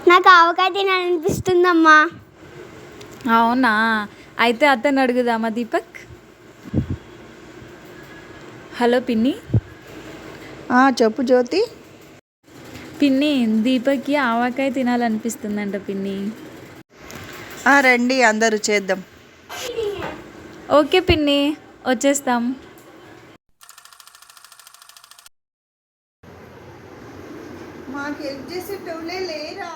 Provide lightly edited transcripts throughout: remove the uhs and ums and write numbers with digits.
నాకు ఆవకాయ తినాలనిపిస్తుందమ్మా. అవునా, అయితే అతను అడుగుదామా దీపక్? హలో పిన్ని. చెప్పు జ్యోతి. పిన్ని, దీపక్కి ఆవకాయ తినాలనిపిస్తుందంట పిన్ని. రండి అందరూ చేద్దాం. ఓకే పిన్ని, వచ్చేస్తాం. మాకు హెల్ప్ చేసేటోళ్ళే లేరా?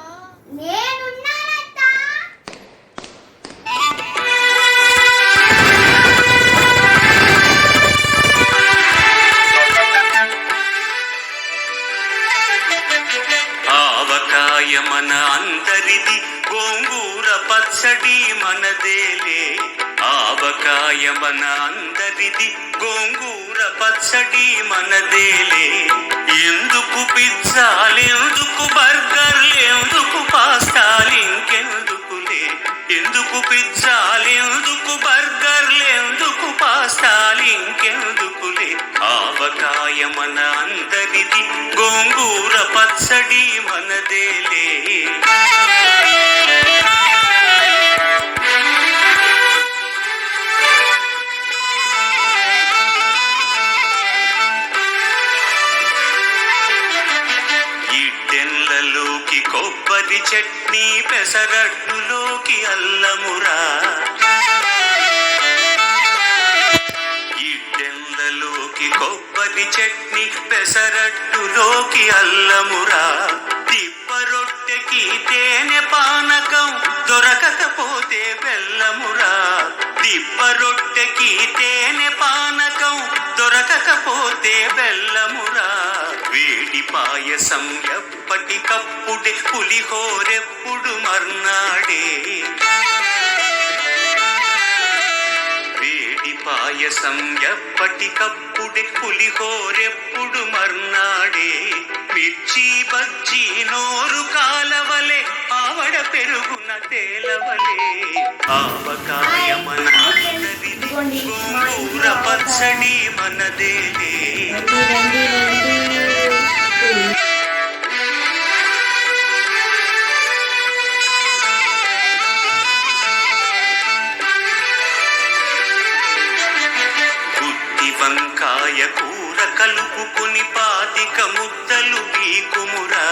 ఆవకాయ మన అందరిది, గోంగూర పచ్చడి మనదేలే. ఆవకాయ మన అందరిది, గోంగూర పచ్చడి మనదేలే. ఎందుకు పిజ్జాలెందుకు బర్గర్లెందుకు పాస్తాలింకెందుకులే? ఎందుకు పిజ్జాలెందుకు బర్గర్లెందుకు పాస్తాలింకెందుకులే? ఆవకాయ మన అందరిది, గోంగూర పచ్చడి మనదేలే. ఇడ్డెన్లలోకి కొబ్బరి చట్నీ, పెసరట్టులోకి అల్లమురా. ఇడ్డెన్లలోకి కొబ్బరి చట్నీ, పెసరట్టులోకి అల్లమురా. దిబ్బ రొట్టెకి తేనె పానకం, దొరకకపోతే బెల్లమురా. దిబ్బ రొట్టెకి తేనె పానకం, దొరకకపోతే బెల్లమురా. వేడి పాయసం ఎప్పటికప్పుడే, పులిహోరెప్పుడు మర్నాడే. వేడి పాయసం ఎప్పటికప్పుడే, పులిహోరెప్పుడు మర్నాడే. మిర్చి బజ్జీ నోరు కాలవలే, ఆవడ పెరుగున తేలవలే. ఆవకాయ మన అందరిది, గోంగూర పచ్చడి మనదేలే. గుత్తి వంకాయ కూర కలుపుకొని 25 ముద్దలు గీకుమురా.